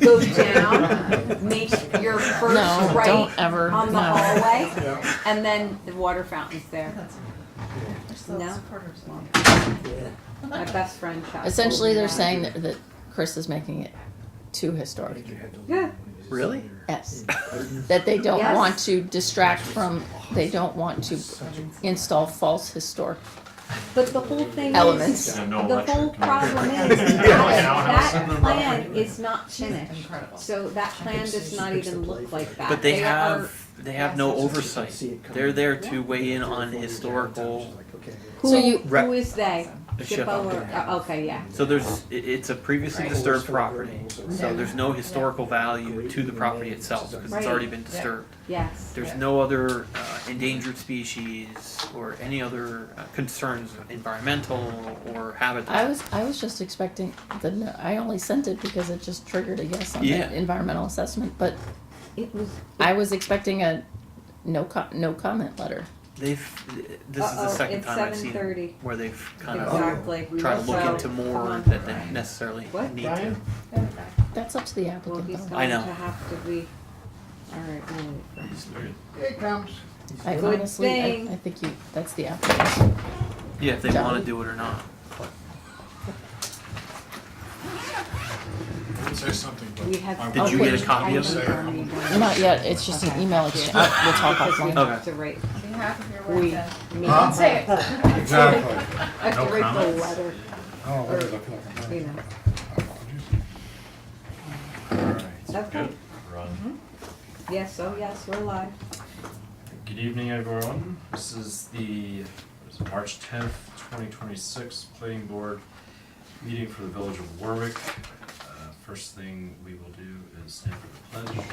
Go down, make your first No, right don't ever, on the no. hallway, Yeah. and then the water fountain's there. No, my best friend shot. Essentially, they're saying that Chris is making it too historic. Yeah. Really? Yes. That they don't Yes. want to distract from, they don't want to install false historic But the whole thing elements. is, And no the whole electric. problem is that plan is not finished. So that plan does not even look like that. But they are- have no oversight. They're there to weigh in on historical. So you- Who is they? Shippo. Shippo or, okay, yeah. So it's a previously disturbed property. So there's no historical value to the property itself because it's already been disturbed. Yes. There's no other endangered species or any other concerns, environmental or habitat. I was just expecting the no, I only sent it because it just triggered a yes on Yeah. the environmental assessment, but It was. I was expecting a no comment letter. This is the second it's time I've seen 7:30. it where they've kind of Exactly. tried to look So, into more come on. that they necessarily What? need to. Brian? That's up to the Well, applicant he's though. I going know. to have to be, alright, we'll wait for him. Here it comes. I Good honestly, thing. I think that's the applicant. Yeah, if they Done. want to do it or not. Say something, but We have. Did you get a okay, copy of I it? don't know. Not yet, it's just an email exchange. We'll talk Because we offline. have to write, We. we. Huh? Say it. Exactly. I have No to write the comments? letter, Oh, what did I feel like? you know. Alright, Okay. good. Run. Yes, oh yes, we're live. Good evening, everyone. This is the March 10th, 2026 Planning Board meeting for the Village of Warwick. First thing we will do is stand for the pledge.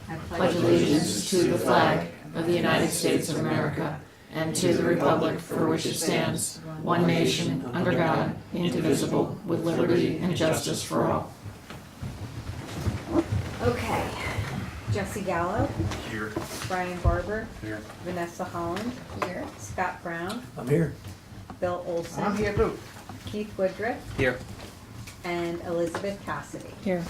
I Pledge allegiance to the flag of the United States of America and to the republic for which it stands, one nation, under God, indivisible, with liberty and justice for all. Okay. Jesse Gallo, Here. Brian Barber, Here. Vanessa Holland, Here. Scott Brown, I'm here. Bill I'm Olson, here too. Keith Woodruff, Here. and Elizabeth Cassidy. Here,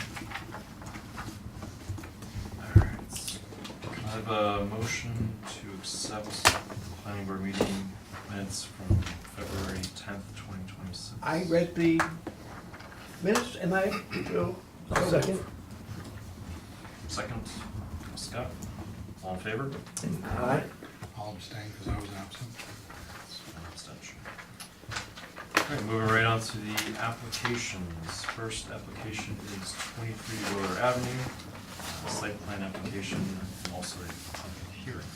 Alright. Can I have a motion to accept the Planning Board meeting minutes from February 10th, 2026? I read the minutes and I will second. Second, Scott. All in favor? Aye. I'll abstain because I was absent. One abstention. Alright, moving right on to the applications. First application is 23 Roller Avenue, site plan application, and also a public hearing.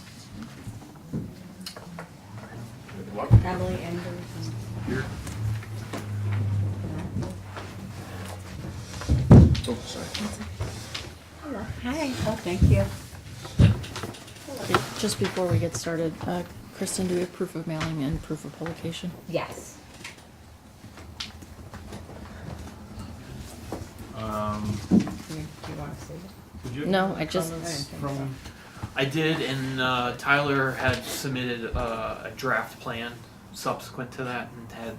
Emily Enders. Here. Oh, sorry. Hi. Oh, thank you. just before we get started, Kristen, do we have proof of mailing and proof of publication? Yes. Um, Do you want to see it? did you have No, any I just- comments from? I did, and Tyler had submitted a draft plan subsequent to that and had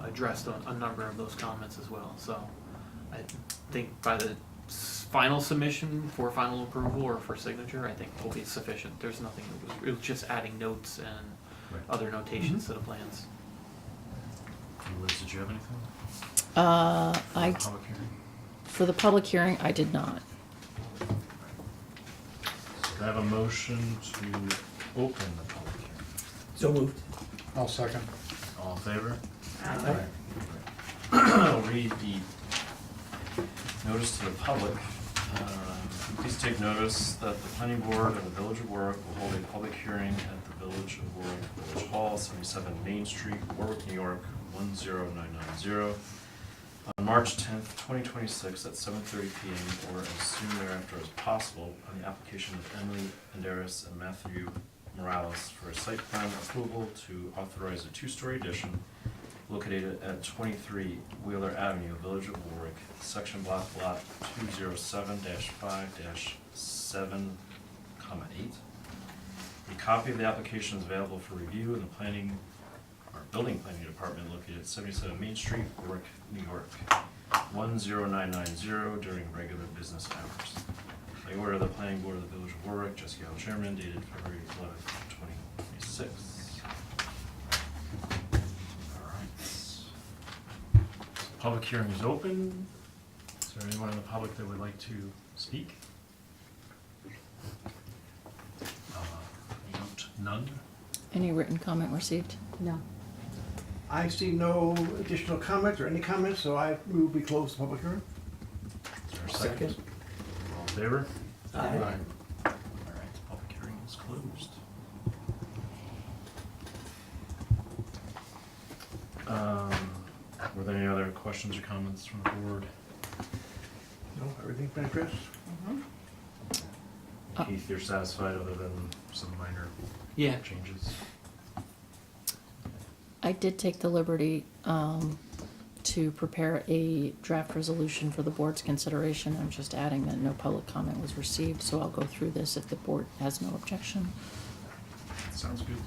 addressed a number of those comments as well. So I think by the final submission for final approval or for signature, I think will be sufficient. There's nothing, it was just adding notes and Right. other notations to the plans. Liz, did you have anything? I, Public hearing? for the public hearing, I did not. Can I have a motion to open the public hearing? So moved. I'll second. All in favor? Aye. I'll read the notice to the public. Please take notice that the planning board of the Village of Warwick will hold a public hearing at the Village of Warwick Village Hall, 77 Main Street, Warwick, New York, 10990, on March 10th, 2026 at 7:30 p.m. or as soon thereafter as possible on the application of Emily Banderas and Matthew Morales for a site plan approval to authorize a two-story addition located at 23 Wheeler Avenue, Village of Warwick, section block lot 207-5-7, 8. A copy of the application is available for review in the Building Planning Department located at 77 Main Street, Warwick, New York, 10990 during regular business hours. By order of the Planning Board of the Village of Warwick, Jessica L. Chairman, dated February 11th, 2026. All right. Public hearing is open. Is there anyone in the public that would like to speak? None? Any written comment received? No. I see no additional comments or any comments, so I move we close the public hearing. Is there a second? All in favor? Aye. All right, the public hearing is closed. Were there any other questions or comments from the board? No, everything's been addressed. Keith, you're satisfied other than some minor Yeah. changes? I did take the liberty to prepare a draft resolution for the board's consideration. I'm just adding that no public comment was received, so I'll go through this if the board has no objection. Sounds good.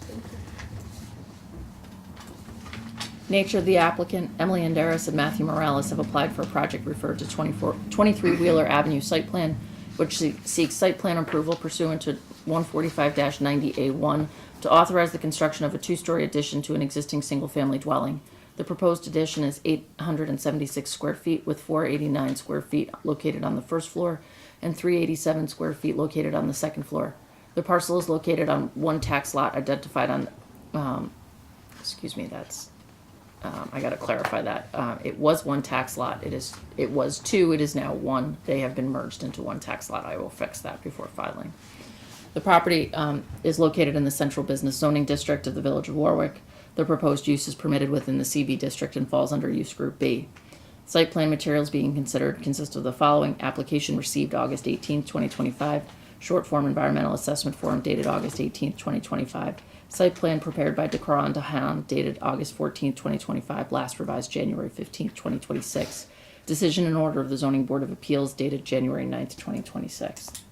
Nature of the applicant, Emily Enderis and Matthew Morales have applied for a project referred to 23 Wheeler Avenue site plan, which seeks site plan approval pursuant to 145-90A1 to authorize the construction of a two-story addition to an existing single-family dwelling. The proposed addition is 876 square feet with 489 square feet located on the first floor and 387 square feet located on the second floor. The parcel is located on one tax lot identified on, I gotta clarify that. It was one tax lot. It was two. It is now one. They have been merged into one tax lot. I will fix that before filing. The property is located in the central business zoning district of the Village of Warwick. The proposed use is permitted within the CB district and falls under use group B. Site plan materials being considered consist of the following: application received August 18, 2025, short form environmental assessment form dated August 18, 2025. Site plan prepared by Decra and Dahan dated August 14, 2025, last revised January 15, 2026. Decision and order of the Zoning Board of Appeals dated January 9, 2026.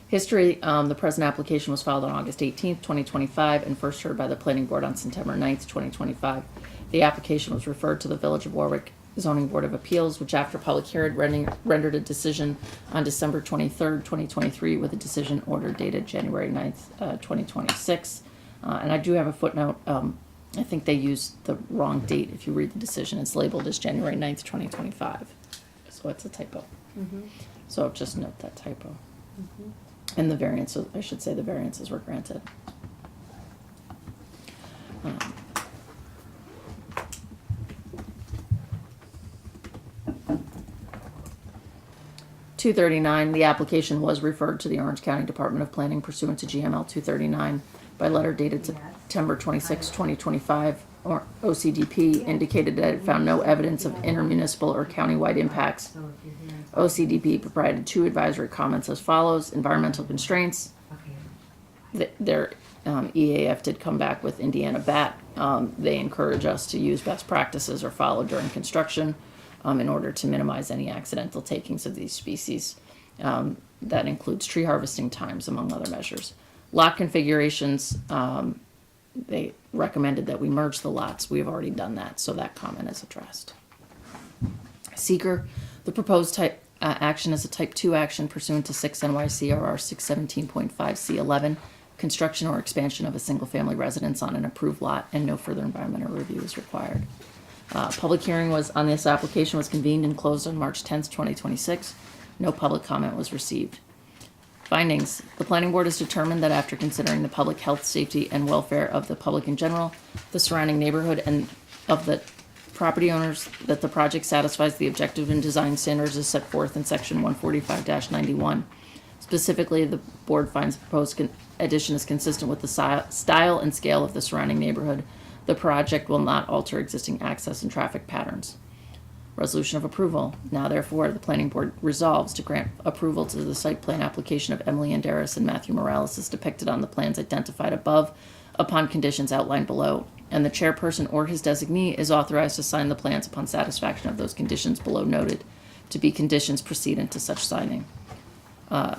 History, the present application was filed on August 18, 2025, and first heard by the Planning Board on September 9, 2025. The application was referred to the Village of Warwick Zoning Board of Appeals, which after public hearing rendered a decision on December 23rd, 2023, with a decision order dated January 9th, 2026. And I do have a footnote. I think they used the wrong date. If you read the decision, it's labeled as January 9th, 2025. So it's a typo. So just note that typo. And the variances, I should say the variances were granted. 239, the application was referred to the Orange County Department of Planning pursuant to GML 239 by letter dated September 26, 2025. Or OCDP indicated that it found no evidence of intermunicipal or countywide impacts. OCDP provided two advisory comments as follows: environmental constraints. Their EAF did come back with Indiana BAT. They encourage us to use best practices or follow during construction in order to minimize any accidental takings of these species. That includes tree harvesting times, among other measures. Lot configurations, they recommended that we merge the lots. We have already done that, so that comment is addressed. Seeker, the proposed type action is a type 2 action pursuant to 6 NYCRR 617.5C11, construction or expansion of a single family residence on an approved lot, and no further environmental review is required. Public hearing on this application was convened and closed on March 10th, 2026. No public comment was received. Findings. The Planning Board has determined that after considering the public health, safety, and welfare of the public in general, the surrounding neighborhood, and of the property owners, that the project satisfies the objective and design standards as set forth in section 145-91. Specifically, the board finds the proposed addition is consistent with the style and scale of the surrounding neighborhood. The project will not alter existing access and traffic patterns. Resolution of approval. Now, therefore, the Planning Board resolves to grant approval to the site plan application of Emily Enderis and Matthew Morales as depicted on the plans identified above, upon conditions outlined below, and the chairperson or his designee is authorized to sign the plans upon satisfaction of those conditions below noted, to be conditions precedent to such signing.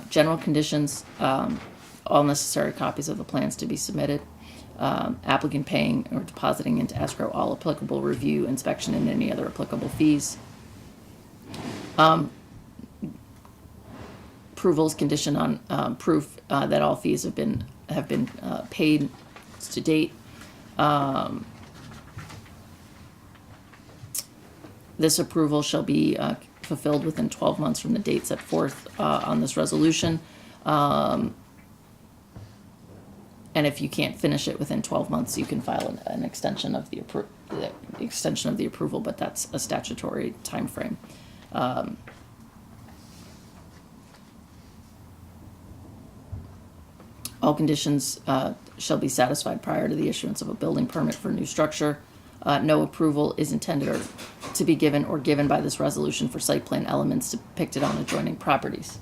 General conditions, all necessary copies of the plans to be submitted. Applicant paying or depositing into escrow all applicable review, inspection, and any other applicable fees. Approval is conditioned on proof that all fees have been paid to date. This approval shall be fulfilled within 12 months from the date set forth on this resolution. And if you can't finish it within 12 months, you can file an extension of the approval, but that's a statutory timeframe. All conditions shall be satisfied prior to the issuance of a building permit for a new structure. No approval is intended to be given or given by this resolution for site plan elements depicted on adjoining properties.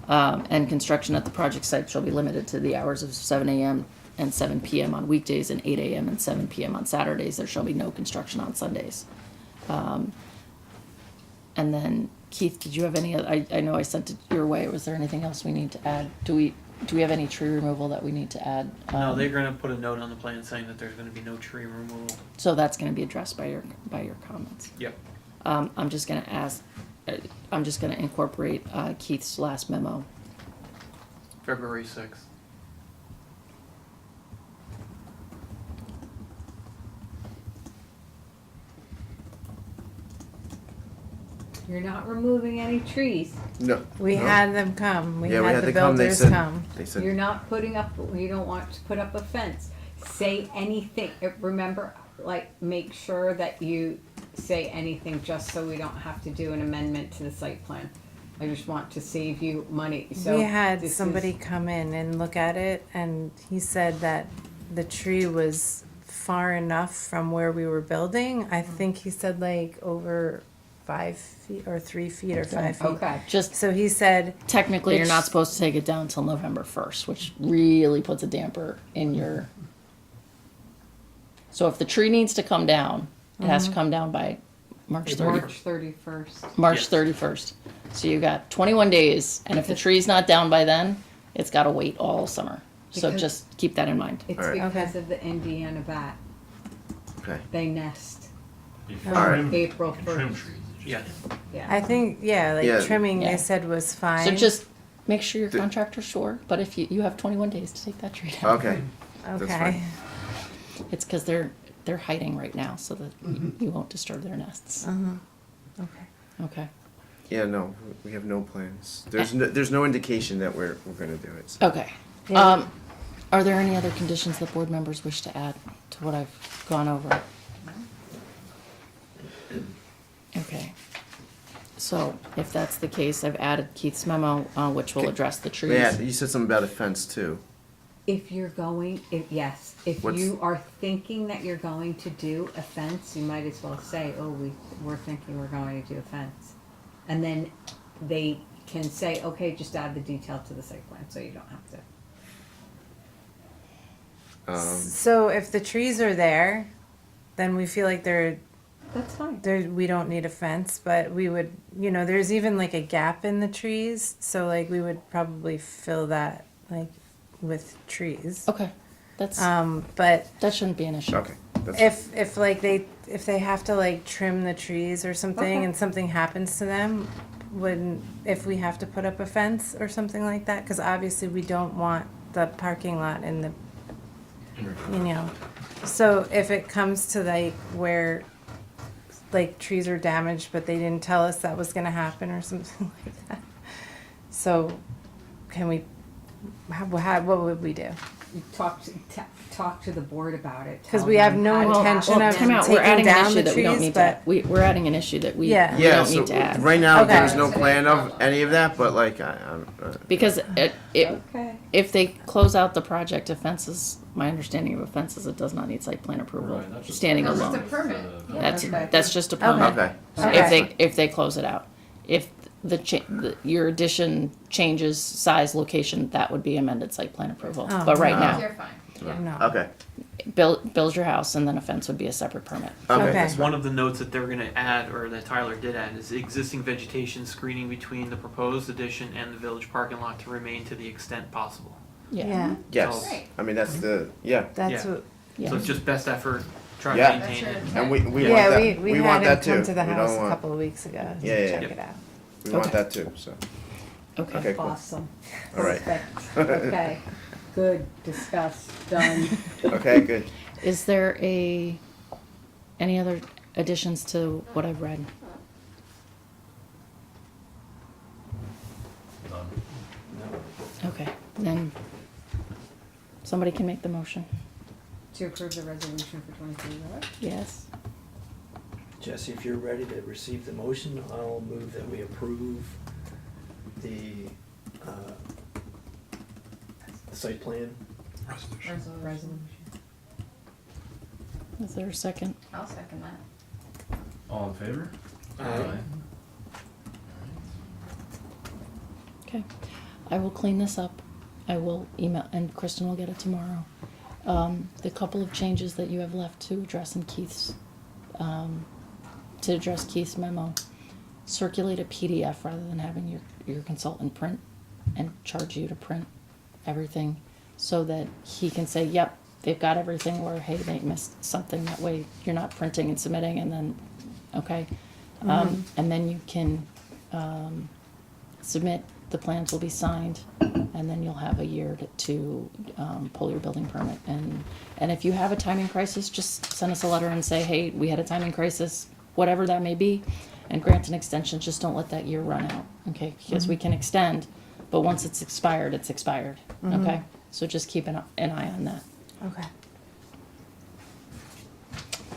And construction at the project site shall be limited to the hours of 7 a.m. and 7 p.m. on weekdays and 8 a.m. and 7 p.m. on Saturdays. There shall be no construction on Sundays. And then, Keith, did you have any other, I know I sent it your way. Was there anything else we need to add? Do we have any tree removal that we need to add? No, they're gonna put a note on the plan saying that there's gonna be no tree removal. So that's gonna be addressed by your comments. Yep. I'm just gonna incorporate Keith's last memo. February 6th. You're not removing any trees. No. We no. had them come. We Yeah, we had had the to come. They builders said. come. They said. You're not putting up, you don't want to put up a fence. Say anything, remember, like, make sure that you say anything just so we don't have to do an amendment to the site plan. I just want to save you money, so. We had this is- somebody come in and look at it, and he said that the tree was far enough from where we were building. I think he said like over 5 feet or 3 feet or 5 feet. Okay. Just So he said, technically, you're not It's- supposed to take it down until November 1st, which really puts a damper in your. So if the tree needs to come down, it has to come down by March 30th. March 31st. March Yes. 31st. So you got 21 days, and if the tree's not down by then, it's got to wait all summer. So Because- just keep that in mind. It's All right. because of the Indiana bat. Okay. They nest All right. from April You can trim 1st. trees. Yeah. Yeah. I think, like Yeah. trimming, Yeah. they said was fine. So just make sure your The- contractor's sure, but if you have 21 days to take that tree down. Okay. That's Okay. fine. It's because they're hiding right now so that you won't disturb their nests. Okay. Okay. Yeah. No, we have no plans. There's no indication that we're gonna do it. So. Okay. Yeah. Are there any other conditions that board members wish to add to what I've gone over? Okay. So if that's the case, I've added Keith's memo, which will address the trees. Yeah. You said something about a fence too. If you're going, yes, if What's- you are thinking that you're going to do a fence, you might as well say, oh, we're thinking we're going to do a fence. And then they can say, okay, just add the detail to the site plan, so you don't have to. So if the trees are there, then we feel like That's fine. we don't need a fence, but we would, there's even like a gap in the trees, so like we would probably fill that like with trees. Okay. That's But that shouldn't be an issue. Okay. That's if they have to like trim the trees or something Okay. and something happens to them, if we have to put up a fence or something like that, because obviously we don't want the parking lot in the, so if it comes to like where like trees are damaged but they didn't tell us that was gonna happen or something like that, so can we, what would we do? You talk to the board about it. 'Cause tell we have them no how to intention happen. of Time out. taking We're adding down an issue the that we don't trees, need but- to. We're adding an issue that we Yeah. we yeah. don't So need to add. right now Okay. there's no plan of any of that, but like Because Okay. if they close out the project of fences, my understanding of a fence is it does not need site plan approval, Right, that's just- standing that's alone. just a permit. That's Okay. that's just a permit. okay. If they close it out, if your addition changes size, location, that would be amended site plan approval. Oh. But right now, You're fine. No. Okay. build your house and then a fence would be a separate permit. Okay. Okay. That's One of the notes that they're gonna add, or that Tyler did add, is existing vegetation screening between the proposed addition and the village parking lot to remain to the extent possible. Yeah, Yes, Right. I mean, that's the, yeah, that's Yeah. what, Yeah. So it's just best effort, try to Yeah. maintain it. and we want yeah, that, we want had that him too. come to the We house don't a want, couple of weeks ago to Yeah, yeah, check yeah. it out. we want Okay. that too, so, Okay. okay, cool, Awesome. all right, Perfect. Okay, good, discussed, done. okay, good. Is there any other additions to what I've read? Okay, then somebody can make the motion. To approve the resolution for 23 Road? Yes. Jesse, if you're ready to receive the motion, I'll move that we approve the site plan. Resolution. Resolution. Is there a second? I'll second that. All in favor? Aye. Okay. I will clean this up. I will email, and Kristen will get it tomorrow. The couple of changes that you have left to address in Keith's, to address Keith's memo, circulate a PDF rather than having your consultant print and charge you to print everything so that he can say, yep, they've got everything, or hey, they missed something. That way you're not printing and submitting and then, okay? And then you can submit, the plans will be signed, and then you'll have a year to pull your building permit. And if you have a timing crisis, just send us a letter and say, hey, we had a timing crisis, whatever that may be, and grant an extension. Just don't let that year run out, okay? Because we can extend, but once it's expired, okay? So just keep an eye on that. Okay.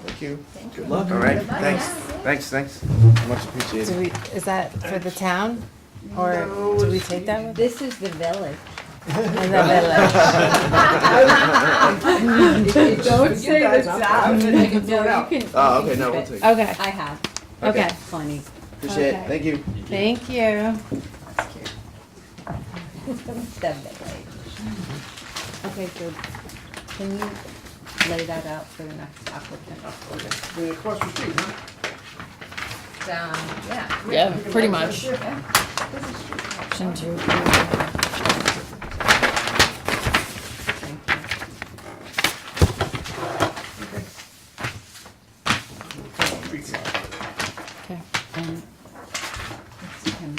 Thank you. Good luck. All right, thanks, much appreciated. Do we, is that for the town? Or do we take that with This is the village. in the village? Don't say the town. I can throw it out. Oh, okay, no, we'll take it. Okay, I have, okay. plenty. Appreciate Okay. it, thank you. Thank you. That's cute. The village. Okay, good. Can you lay that out for the next applicant? Okay, the across the street, huh? Yeah. Yeah, pretty much. Yeah. Motion to approve. Okay. And it's him.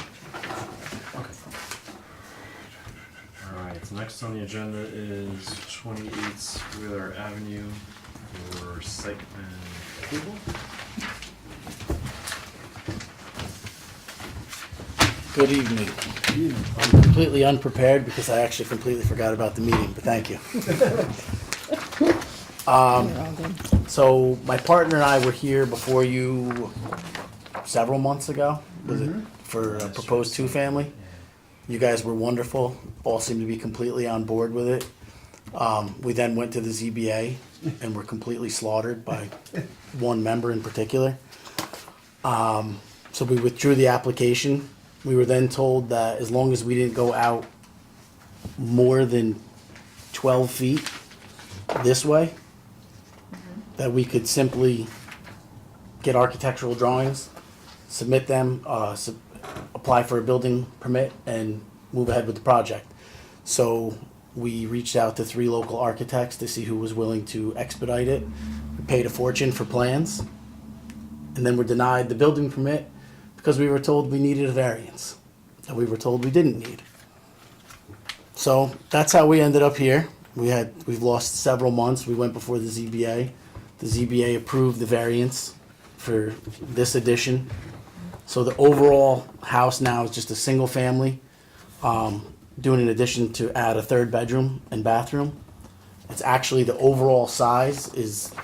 Alright, so next on the agenda is 28 Wheeler Avenue for site plan approval. Good evening. I'm completely unprepared because I actually completely forgot about the meeting, but thank you. You're all good. So my partner and I were here before you several months ago, was it, for a proposed two-family? You guys were wonderful, all seemed to be completely on board with it. We then went to the ZBA and were completely slaughtered by one member in particular. So we withdrew the application. We were then told that as long as we didn't go out more than 12 feet this way, that we could simply get architectural drawings, submit them, apply for a building permit, and move ahead with the project. So we reached out to 3 local architects to see who was willing to expedite it. We paid a fortune for plans, and then were denied the building permit because we were told we needed a variance that we were told we didn't need. So that's how we ended up here. We've lost several months. We went before the ZBA. The ZBA approved the variance for this addition. So the overall house now is just a single family, doing an addition to add a 3rd bedroom and bathroom. It's actually, the overall size is,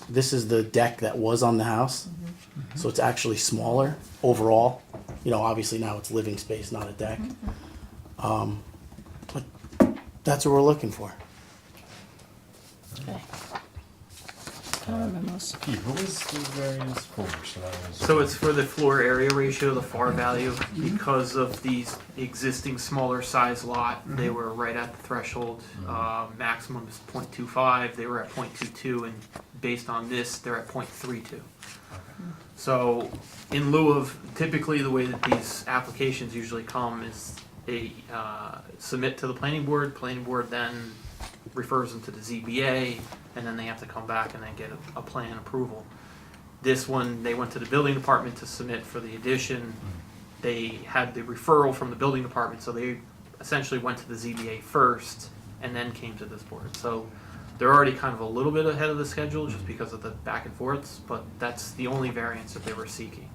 this is the deck that was on the house. So it's actually smaller overall. You know, obviously now it's living space, not a deck. But that's what we're looking for. Okay. Memos. Keith, what was the variance for? So that was. So it's for the floor area ratio, the FAR value, because of these existing smaller size lot, they were right at the threshold. Maximum is 0.25, they were at 0.22, and based on this, they're at 0.32. So in lieu of, typically the way that these applications usually come is they submit to the planning board then refers them to the ZBA, and then they have to come back and then get a plan approval. This one, they went to the building department to submit for the addition. They had the referral from the building department, so they essentially went to the ZBA first and then came to this board. So they're already kind of a little bit ahead of the schedule just because of the back and forths, but that's the only variance that they were seeking.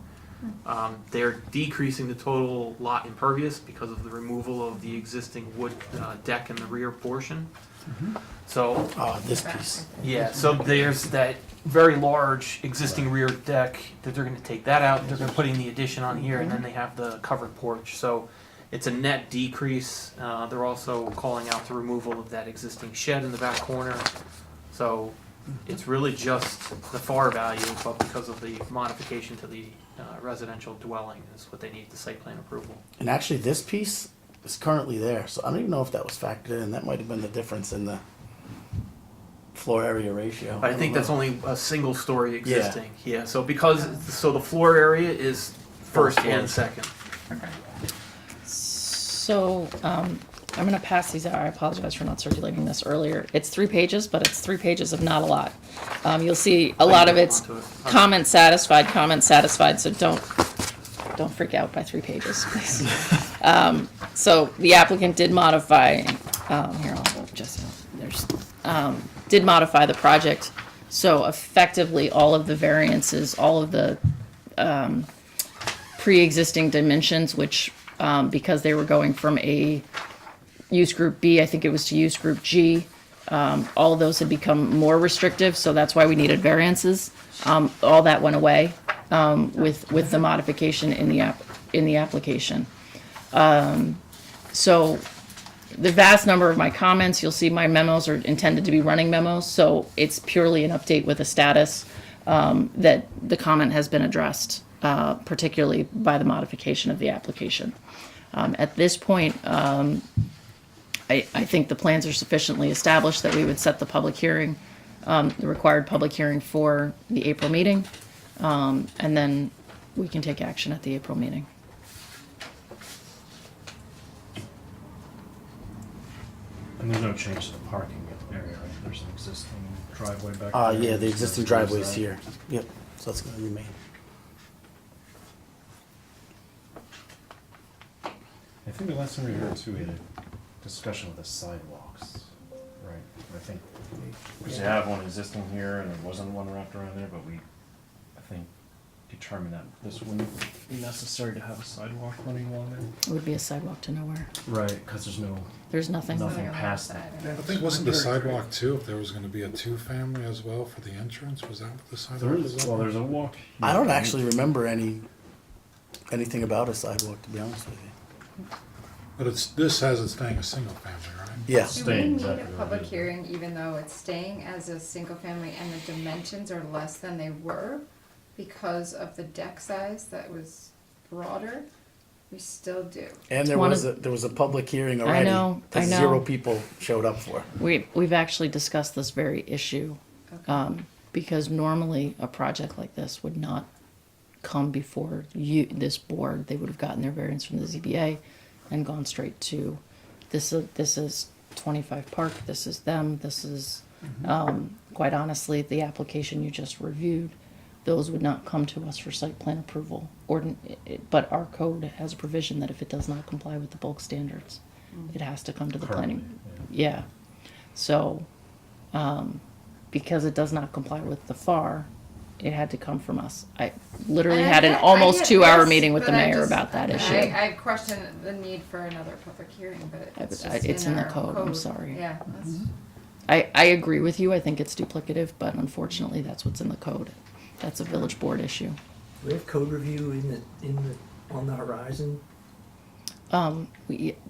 They're decreasing the total lot impervious because of the removal of the existing wood deck in the rear portion. So, This piece. yeah, so there's that very large existing rear deck that they're gonna take that out, they're gonna put in the addition on here, and then they have the covered porch. So it's a net decrease. They're also calling out the removal of that existing shed in the back corner. So it's really just the FAR value, but because of the modification to the residential dwelling is what they need the site plan approval. And actually, this piece is currently there, so I don't even know if that was factored in. That might have been the difference in the floor area ratio. I think that's only a single story existing, yeah, so so the floor area is first and second. So, I'm gonna pass these out. I apologize for not circulating this earlier. It's 3 pages, but it's 3 pages of not a lot. You'll see a lot of it's comment satisfied, so don't freak out by 3 pages, please. So the applicant did modify, here, I'll just, did modify the project. So effectively, all of the variances, all of the, pre-existing dimensions, which, because they were going from a use group B, I think it was to use group G, all of those had become more restrictive, so that's why we needed variances. All that went away, with the modification in the application. So the vast number of my comments, you'll see my memos are intended to be running memos, so it's purely an update with a status, that the comment has been addressed, particularly by the modification of the application. At this point, I think the plans are sufficiently established that we would set the public hearing, the required public hearing for the April meeting, and then we can take action at the April meeting. And there's no change to the parking area, right? There's an existing driveway back there. Yeah, the existing driveway's here. Yep, so that's gonna remain. I think the last time we heard too, we had a discussion with the sidewalks, right? I think, because you have one existing here and there wasn't one wrapped around there, but we, I think, determined that this wouldn't be necessary to have a sidewalk running along there. It would be a sidewalk to nowhere. Right, because there's nothing. nothing past that. I think wasn't the sidewalk too, if there was gonna be a 2-family as well for the entrance, was that what the sidewalk was? Well, there's a walk. I don't actually remember anything about a sidewalk, to be honest with you. But this has it staying a single family, right? Yeah. Staying Do we need exactly a where it public is. hearing even though it's staying as a single family and the dimensions are less than they were because of the deck size that was broader? We still do. And there One was of- there was a public hearing already. know, that I know. 0 people showed up for. We've actually discussed this very issue, Okay. because normally a project like this would not come before this board. They would have gotten their variance from the ZBA and gone straight to, this is 25 Park, this is them, this is, quite honestly, the application you just reviewed, those would not come to us for site plan approval. But our code has a provision that if it does not comply with the bulk standards, it has to come to the planning. Currently, Yeah, so, because it does not comply with the FAR, it had to come from us. I literally And I had an get- almost I get 2-hour this, meeting with the but I mayor just- about that issue. I question the need for another public hearing, but it's just It's in the our code, I'm sorry. Yeah, that's, I agree with you, I think it's duplicative, but unfortunately, that's what's in the code. That's a village board issue. Do we have code review on the horizon?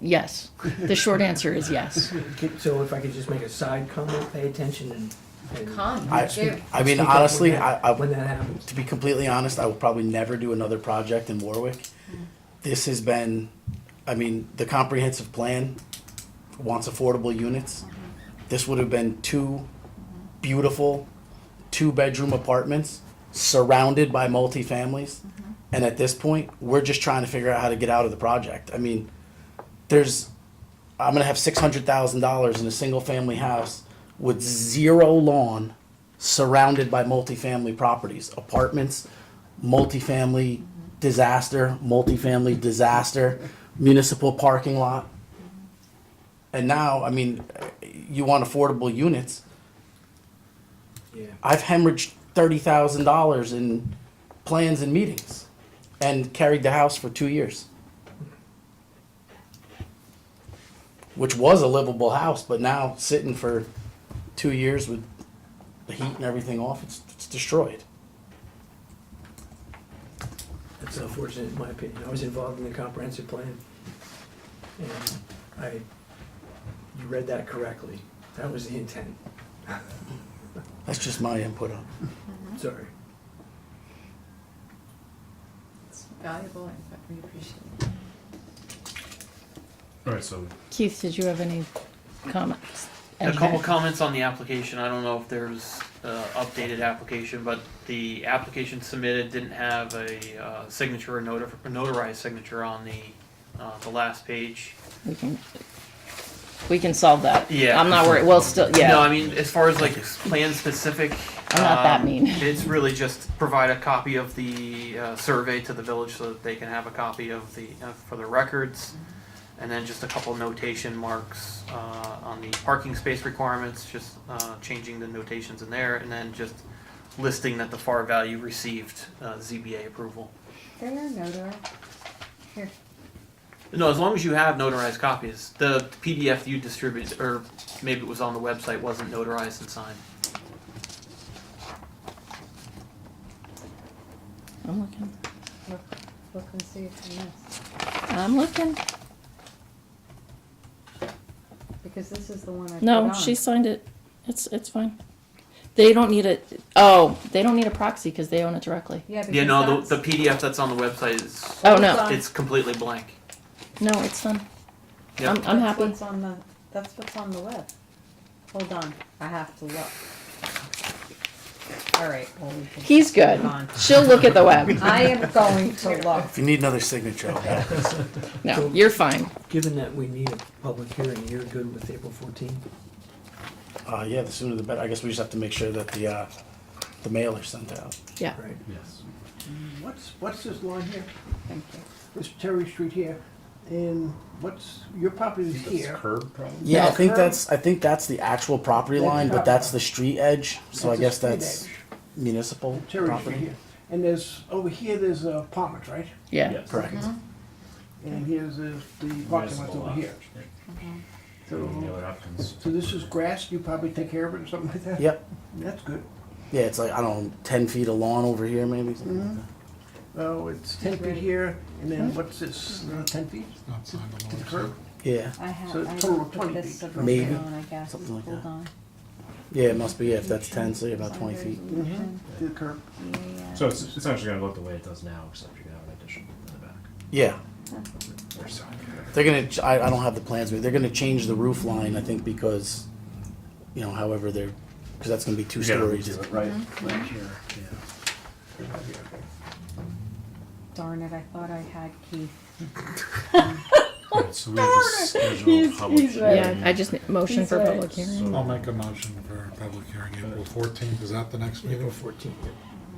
Yes, the short answer is yes. So if I could just make a side comment, pay attention and. I mean, honestly, When that happens. to be completely honest, I will probably never do another project in Warwick. This has been, I mean, the comprehensive plan wants affordable units. This would have been 2 beautiful 2-bedroom apartments surrounded by multifamilies. And at this point, we're just trying to figure out how to get out of the project. I mean, I'm gonna have $600,000 in a single-family house with zero lawn, surrounded by multifamily properties, apartments, multifamily disaster, municipal parking lot. And now, I mean, you want affordable units. Yeah. I've hemorrhaged $30,000 in plans and meetings and carried the house for 2 years. Which was a livable house, but now sitting for 2 years with the heat and everything off, it's destroyed. It's unfortunate in my opinion. I was involved in the comprehensive plan. And you read that correctly. That was the intent. That's just my input on it. Sorry. It's valuable input, we appreciate it. All right, so Keith, did you have any comments? A couple comments on the application. I don't know if there's updated application, but the application submitted didn't have a signature or notarized signature on the last page. We can solve that. Yeah. I'm not worried, well, still, yeah. No, I mean, as far as like plan specific. I'm not that mean. It's really just provide a copy of the survey to the village so that they can have a copy of the, for the records. And then just a couple notation marks on the parking space requirements, just changing the notations in there, and then just listing that the FAR value received ZBA approval. They are notarized. Here. No, as long as you have notarized copies. The PDF you distributed, or maybe it was on the website, wasn't notarized and signed. I'm looking. Look and see if you missed. I'm looking. Because this is the one I put No, on. she signed it. It's fine. They don't need a, they don't need a proxy because they own it directly. Yeah, because Yeah, no, that's, the PDF that's on the website is, Oh, no. it's completely blank. No, it's done. Yep. I'm that's happy. what's on the, that's what's on the web. Hold on, I have to look. All right, well, we can. He's good. move on. She'll look at the web. I am going to look. If you need another signature, okay. No, you're fine. Given that we need a public hearing, you're good with April 14th? Yeah, the sooner the better. I guess we just have to make sure that the mailer's sent out. Yeah. Right. yes. What's this line here? Thank you. This Terry Street here, and your property is here. Curb probably? Yeah, No, I think curb. that's the actual property That's the line, but property that's line. the street edge. So I That's the guess street that's edge. municipal Terry Street property. here. And there's, over here, there's apartments, right? Yeah. Yes. Correct. And here's the parking lot's over here. The other applicants. So this is grass, you probably take care of it or something like that? Yep. That's good. Yeah, it's like, I don't know, 10 feet of lawn over here maybe. Mhm. Oh, it's 10 feet here, and then what's this, 10 feet It's not signed on to the the website. curb? Yeah. I have, So I total put 20 this feet. over Maybe. on, I guess. Something like Hold that. on. Yeah, it must be, if that's 10, so you're about 20 feet. To the curb. Yeah. So it's essentially gonna look the way it does now, except you're gonna have an addition in the back. Yeah. They're gonna, I don't have the plans, but they're gonna change the roof line, I think, because, you know, however they're, because that's gonna be 2 You gotta stories. redo it, right, right here, yeah. Darn it, I thought I had Keith. Alright, so we have to schedule a public he's right. hearing. Yeah, I just need motion He's for right. public hearing. I'll make a motion for a public hearing April 14th. Is that the next meeting? April 14th.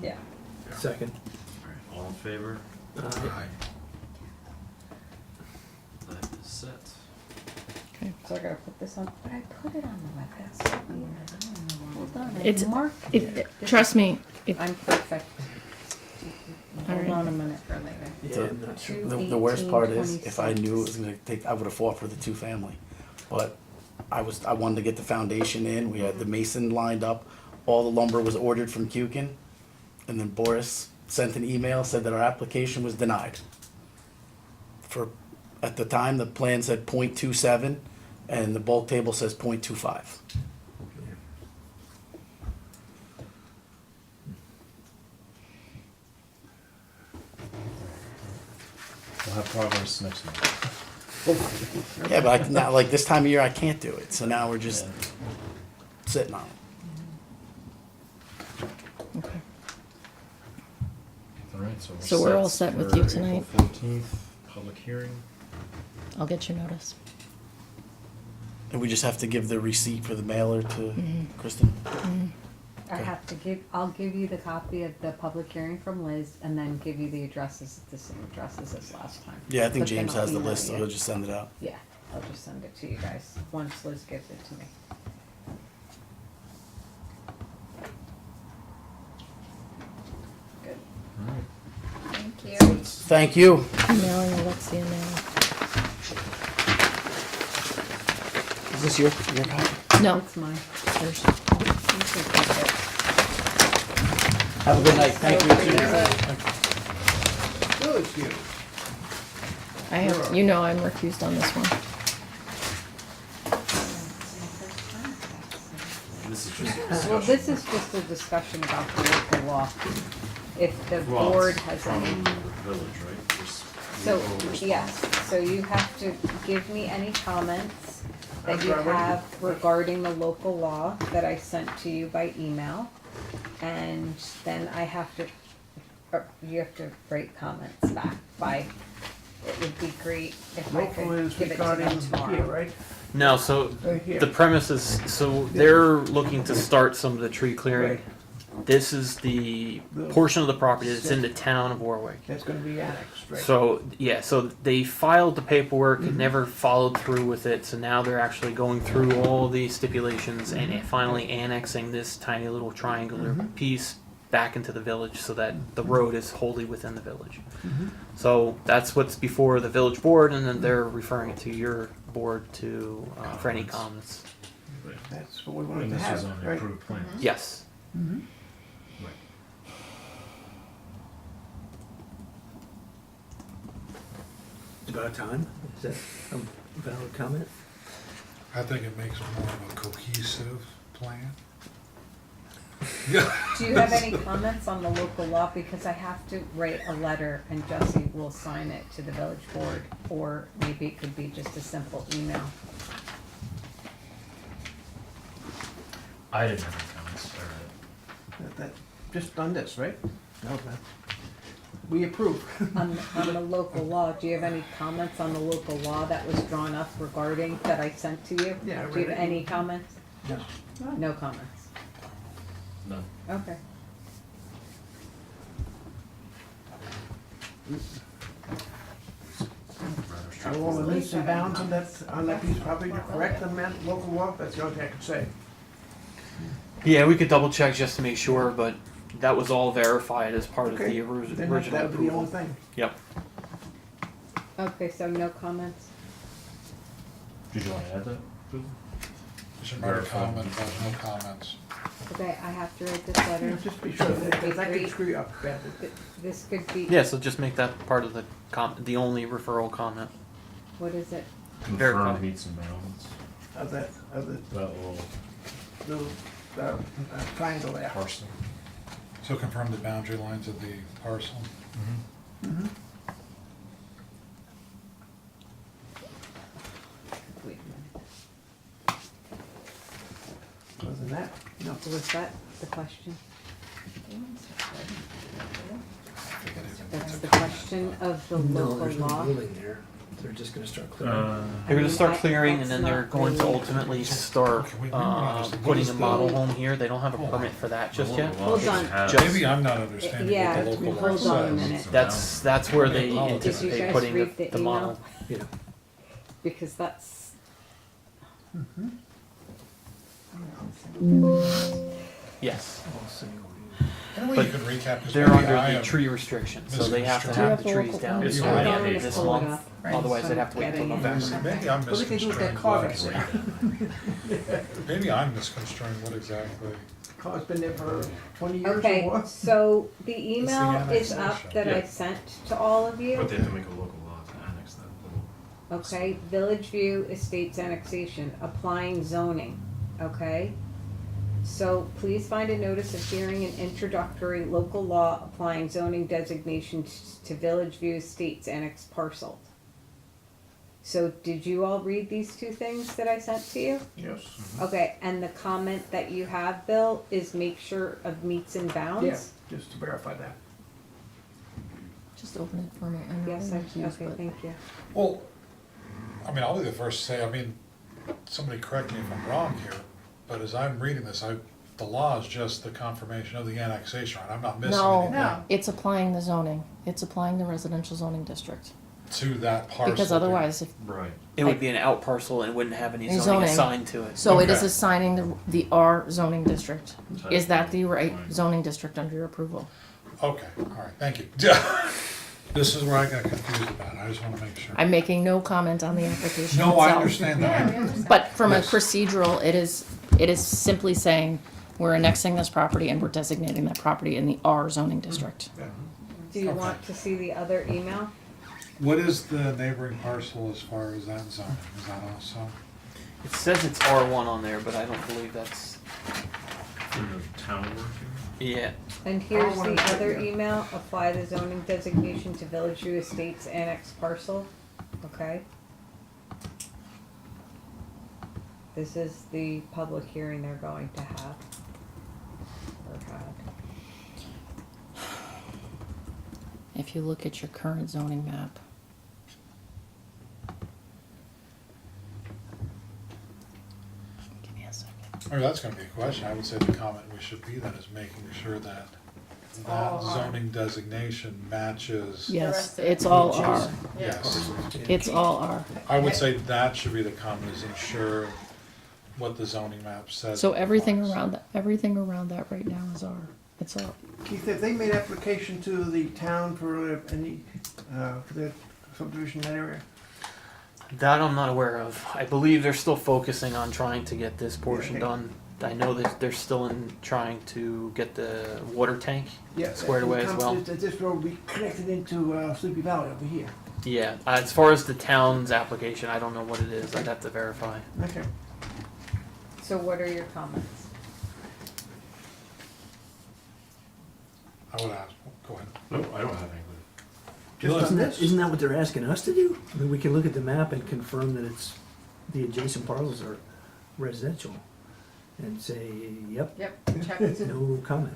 Yeah. Second. Alright, all in favor? Aye. That is set. So I gotta put this on, but I put it on the web, that's so weird. I don't know why. Hold on, I It's- marked If, it. trust me, I'm perfect. Hold Alright. on a minute for later. Yeah, I'm not sure. The worst part is, 18, if I knew it was gonna take, I would have fought for the 2-family. But I wanted to get the foundation in, we had the mason lined up, all the lumber was ordered from Kukin. And then Boris sent an email, said that our application was denied. At the time, the plan said .27, and the bulk table says .25. We'll have progress next month. Yeah, but now, like this time of year, I can't do it, so now we're just sitting on it. okay. Alright, so So we're all set with you for tonight? April 14th, public hearing. I'll get you notice. And we just have to give the receipt for the mailer to Kristen? I have to I'll give you the copy of the public hearing from Liz and then give you the addresses, the same addresses as last time. Yeah, I think But then James I'll has the email list, so you. he'll just send it out. Yeah, I'll just send it to you guys once Liz gives it to me. Good. Thank you. Thank you. Emailing Alexia now. Is this your copy? No, That's mine. there's, You can keep it. Have a good night. Thank you. Village View. I have, you know I'm recused on this one. This is just. Well, this is just a discussion about the local law. If the Well, board it's has from any, the village, right? There's so, legal response. yes, so you have to give me any comments that you I'm sorry, what? have regarding the local law that I sent to you by email. And then I have to, you have to write comments back by, it would be great if I Local could is give it to regarding them here, tomorrow. right? No, so Right here. the premise is, so they're looking to start some of the tree clearing. Right. This is the portion of the property that's in the town of Warwick. That's gonna be annexed, right? So, yeah, so they filed the paperwork, and never followed through with it, so now they're actually going through all the stipulations and finally annexing this tiny little triangular piece back into the village so that the road is wholly within the village. So that's what's before the village board, and then they're referring it to your board to, for any comments. That's what we wanted And to this have, is on the right? approved plans. Yes. It's about time. Is that a valid comment? I think it makes more of a cohesive plan. Do you have any comments on the local law? Because I have to write a letter and Jesse will sign it to the village board, or maybe it could be just a simple email. I didn't have any comments, or, That, just on this, right? No, we approve. On the local law, do you have any comments on the local law that was drawn up regarding, that I sent to you? Yeah, I Do you read have it. any comments? No. No comments. none. Okay. Are all the meets and bounds on that piece of property correct, the local law? That's the only thing I can say. Yeah, we could double check just to make sure, but that was all verified as part of Okay. the Then original that would be the only approval. thing. Yep. Okay, so no comments? Did you want to add that? You should write a comment, but no comments. Okay, I have to write this letter. Just be sure that that could screw you up badly. This could be, Yeah, so just make that part of the the only referral comment. what is it? Verify. Confirmed meets and bounds. Of that, of That little the triangle there. parcel. So confirm the boundary lines of the parcel. Wait a minute. Other than that, no. Was that the question? That's the question of the No, local there's no law? building there. They're just gonna start clearing. They're gonna start I- clearing, and that's then they're not going to really- ultimately start Okay, wait, maybe not just- what putting is a the- model home here. They don't have a permit for that just yet. Hold on. Maybe I'm not understanding Yeah, what the local law hold on a says. minute. That's where they Did you anticipate guys putting read the the model. Yeah. Because that's. Yes, Any way But you could recap? 'cause they're maybe under I the am- tree restrictions, so they have to Do you have have the the trees local down plan? It's by already the end updated. of this Pull it month. up. Otherwise, they'd have to wait till Getting it. November. Maybe I'm What do they do with that misconstruing car what that's exactly. there? Maybe I'm misconstruing what exactly. Car's been there for 20 years or Okay, more. so the email It's is the up annexation. that I Yeah. sent to all of you. But they have to make a local law to annex that little. Okay, Village View Estates annexation, applying zoning, okay? So please find a notice of hearing and introductory local law applying zoning designations to Village View Estates annex parcel. So did you all read these two things that I sent to you? Yes. Okay, and the comment that you have, Bill, is make sure of meets and bounds? Yeah, just to verify that. Just open it for me. I know Yes, I'm recused, okay, but- thank you. Well, I mean, I'll be the first to say, I mean, somebody correct me if I'm wrong here, but as I'm reading this, the law is just the confirmation of the annexation, right? I'm not missing No. anything No. It's applying the zoning. It's applying the residential zoning district. to that parcel. Because otherwise, if, Right. It would be an out parcel and wouldn't have any Any zoning zoning. assigned to it. so it is Okay. assigning the R zoning district. Is that the right zoning district under your approval? Okay, all right, thank you. This is where I got confused about, I just wanna make sure. I'm making no comment on the application No, I itself. understand Yeah, we that. understand. But from a Yes. procedural, it is simply saying, we're annexing this property and we're designating that property in the R zoning district. Do you Okay. want to see the other email? What is the neighboring parcel as far as that zoning? Is that also? It says it's R1 on there, but I don't believe that's. For the town working? Yeah. And here's wanna the check, other yeah. email, apply the zoning designation to Village View Estates Annex Parcel, okay? This is the public hearing they're going to have. Or had. If you look at your current zoning map, give me a second. Or that's gonna be a question, I would say the comment we should be then is making sure that that all R. zoning designation matches. Yes, rest of it's it. all R. Yes, It's all R. I would say that should be the comment, is ensure what the zoning map says. So everything applies. around that right now is R. It's R. Keith, have they made application to the town for any, for the subdivision in that area? That I'm not aware of. I believe they're still focusing on trying to get this portion okay. done. I know that they're still in trying to get the water tank Yeah. squared away as well. That this road will be connected into Sleepy Valley over here. Yeah, as far as the town's application, I don't know what it is. I'd have to verify. Okay. So what are your comments? I would ask, go ahead. No, I don't have anything. Just on this? Isn't that what they're asking us to do? I mean, we can look at the map and confirm that it's, the adjacent parcels are residential. And say, yep, Yep, check. no comment.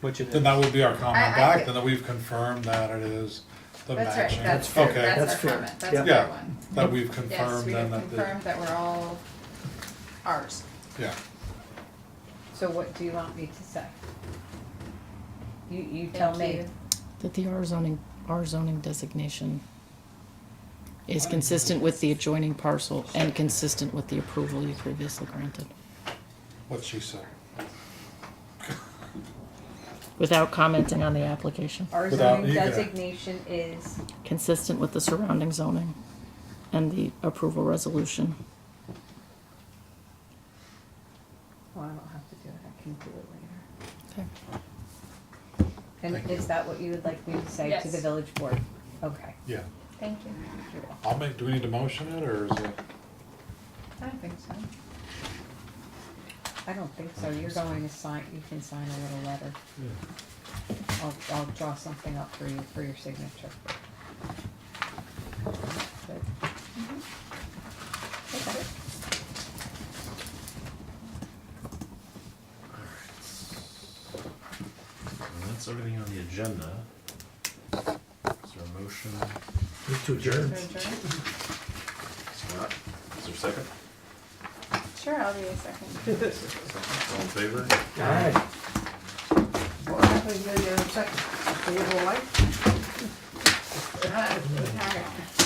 Which it Then that would be our comment I back, could- then that we've confirmed that it is the That's right, matching. that's fair, Okay, that's That's our fair. comment, that's Yeah. a Yeah. fair one. that we've Yes, confirmed we then have that confirmed that we're all ours. yeah. So what do you want me to say? You tell Thank me. you. That the R zoning designation is consistent with the adjoining parcel and consistent with the approval you previously granted. What she said. Without commenting on the application. Our Without- zoning you can- designation is, Consistent with the surrounding zoning and the approval resolution. well, I don't have to do it, I can do it later. Okay. And Thank is that what you would like me to say to the Yes. village board? Okay. Yeah, Thank you. You're welcome. do we need to motion it, or is it? I don't think so. I don't think so, you're going to sign, you can sign a little letter. I'll draw something up for you, for your signature. Good. Okay. And that's everything on the agenda. Is there a motion? Move to adjourn. To adjourn? Scott, is there a second? Sure, I'll be a second. All in favor? All right. What happened in a second? Stay light? Alright.